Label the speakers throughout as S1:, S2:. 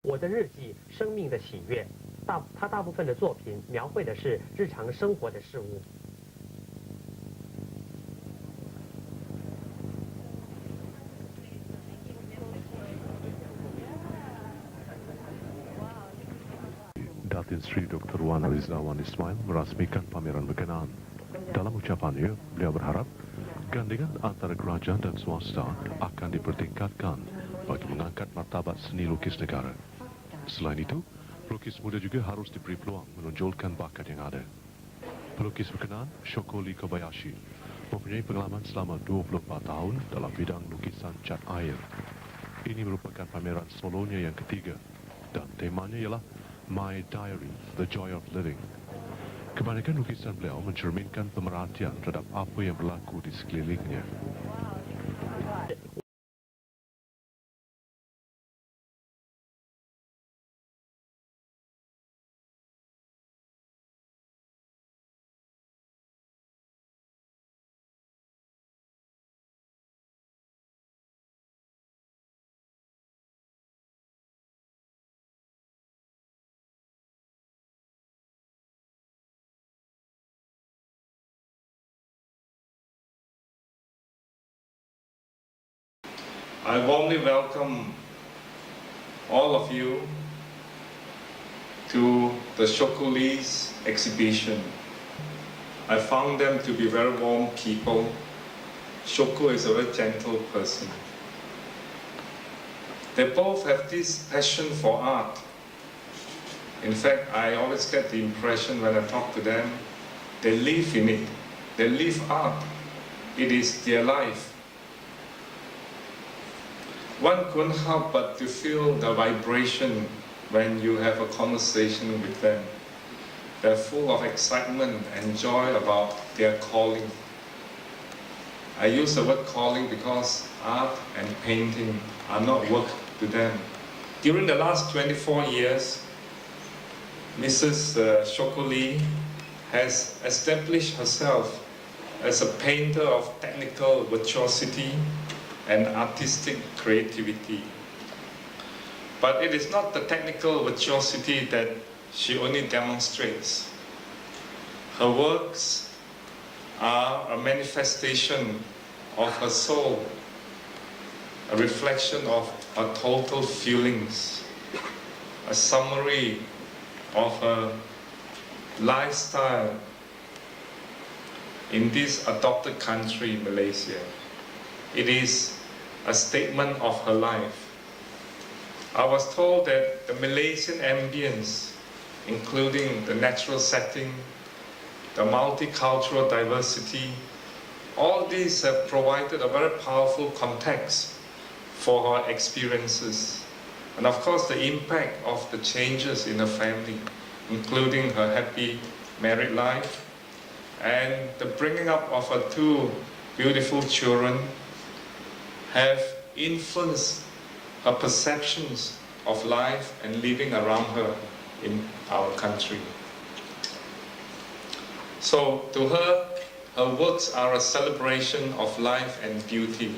S1: 我的日记》生命的喜悦。他大部分的作品描绘的是日常生活的事物。
S2: Datin Seri Dr Wan Azizah Wan Ismail merasmikan pameran berkenaan. Dalam ucapannya, beliau berharap gandingan antara kerajaan dan swasta akan dipertingkatkan bagi mengangkat martabat seni lukis negara. Selain itu, pelukis muda juga harus diberi peluang menonjolkan bakat yang ada. Pelukis berkenaan, Shoko LEE mempunyai pengalaman selama 24 tahun dalam bidang lukisan cat air. Ini merupakan pameran solonya yang ketiga dan temanya ialah My Diary, The Joy of Living. Kebanyakan lukisan beliau mencerminkan pemerhatian terhadap apa yang berlaku di sekelilingnya.
S3: I warmly welcome all of you to the Shoko LEE's exhibition. I found them to be very warm people. Shoko is a very gentle person. They both have this passion for art. In fact, I always get the impression when I talk to them, they live in it. They live art. It is their life. One couldn't help but to feel the vibration when you have a conversation with them. They're full of excitement and joy about their calling. I use the word calling because art and painting are not work to them. During the last 24 years, Mrs. Shoko LEE has established herself as a painter of technical virtuosity and artistic creativity. But it is not the technical virtuosity that she only demonstrates. Her works are a manifestation of her soul, a reflection of her total feelings, a summary of her lifestyle in this adopted country, Malaysia. It is a statement of her life. I was told that the Malaysian ambience, including the natural setting, the multicultural diversity, all these have provided a very powerful context for her experiences. And of course, the impact of the changes in her family, including her happy married life and the bringing up of her two beautiful children, have influenced her perceptions of life and living around her in our country. So to her, her works are a celebration of life and beauty.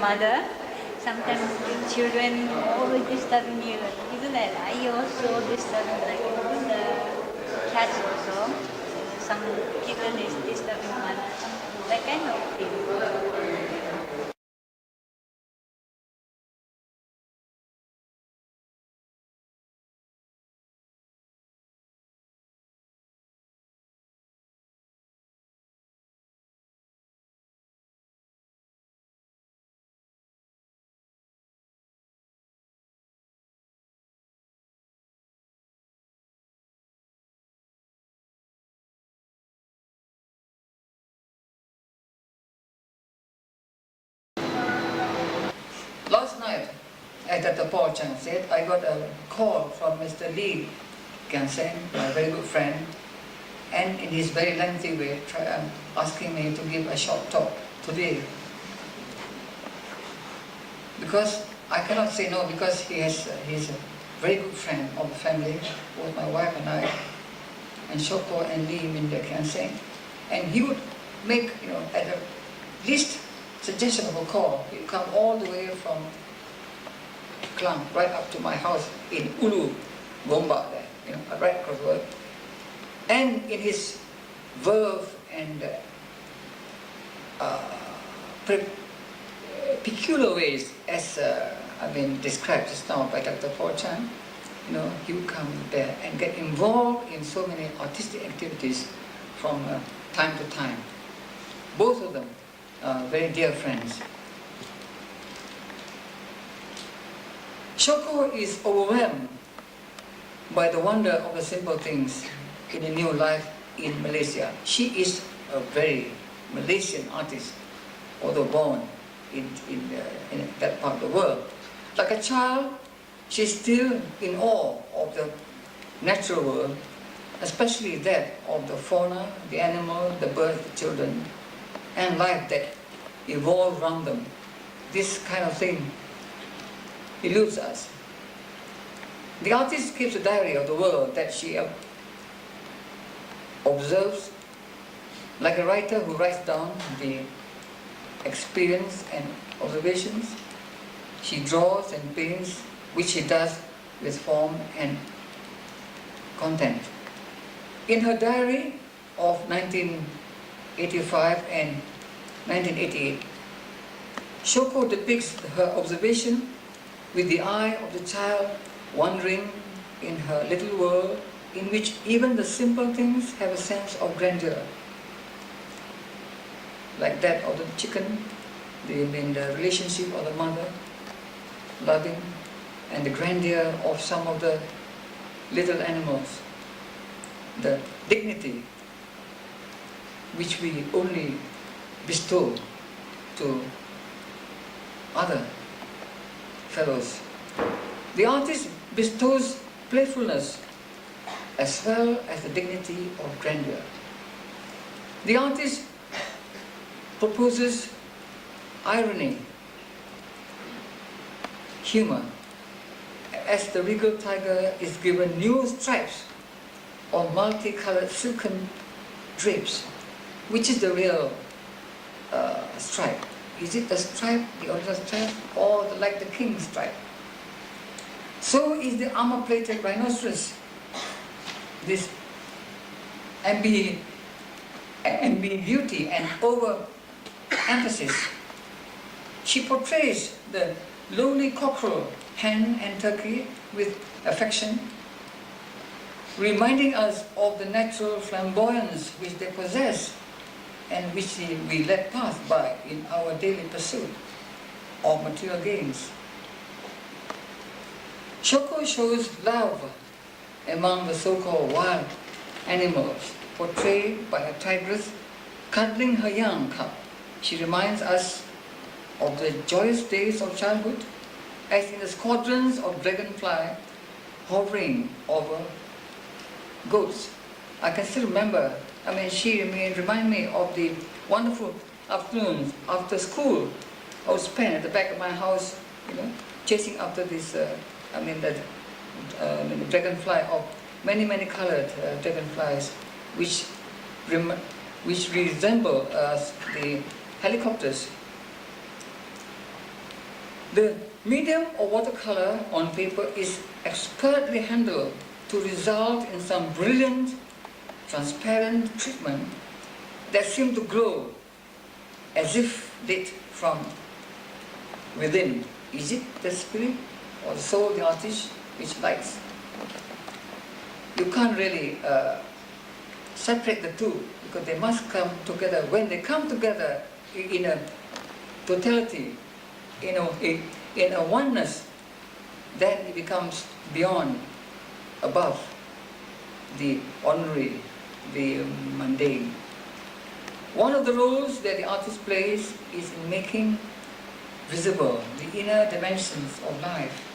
S4: mother. Sometimes children always disturbing you, isn't it? I also disturbing like the cats also. Some kitten is disturbing mother. That kind of thing.
S5: Last night, at the porch, I got a call from Mr. LEE Kian Seng, my very good friend, and in his very lengthy way, asking me to give a short talk today. Because I cannot say no, because he's a very good friend of the family, both my wife and I, and Shoko and LEE Kian Seng, and he would make, at the least suggestion of a call. He'd come all the way from Klang right up to my house in Ulu, Gombak there, right across the road. And in his verve and peculiar ways, as described just now by Dr. Paul Chan, he would come there and get involved in so many artistic activities from time to time. Both of them very dear friends. Shoko is overwhelmed by the wonder of the simple things in a new life in Malaysia. She is a very Malaysian artist, although born in that part of the world. Like a child, she's still in awe of the natural world, especially that of the fauna, the animal, the birds, the children, and life that evolves around them. This kind of thing eludes us. The artist keeps a diary of the world that she observes, like a writer who writes down the experience and observations. She draws and paints, which she does with form and content. In her diary of 1985 and 1988, Shoko depicts her observation with the eye of the child wandering in her little world, in which even the simple things have a sense of grandeur, like that of the chicken, the relationship of the mother, loving, and the grandeur of some of the little animals, the dignity which we only bestow to other fellows. The artist bestows playfulness as well as the dignity of grandeur. The artist proposes irony, humor, as the regal tiger is given new stripes of multicolored silken drapes. Which is the real stripe? Is it the stripe, the original stripe, or like the king's stripe? So is the armor-plated rhinoceros. This ambiguity and over-emphasis. She portrays the lowly cockerel, hen and turkey with affection, reminding us of the natural flamboyance which they possess and which we let pass by in our daily pursuit of material gains. Shoko shows love among the so-called wild animals, portrayed by a tigress cuddling her young cub. She reminds us of the joyous days of childhood, as in the squadrons of dragonfly hovering over goats. I can still remember, she remind me of the wonderful afternoons after school I would spend at the back of my house, chasing after this, the dragonfly of many colored dragonflies, which resemble the helicopters. The medium of watercolor on paper is expertly handled to result in some brilliant, transparent treatment that seem to glow as if lit from within. Is it the spirit or the soul of the artist which lights? You can't really separate the two because they must come together. When they come together in a totality, in a oneness, then it becomes beyond, above the ordinary, the mundane. One of the roles that the artist plays is in making visible the inner dimensions of life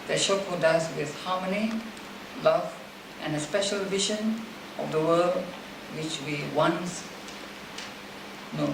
S5: that Shoko does with harmony, love, and a special vision of the world which we once know.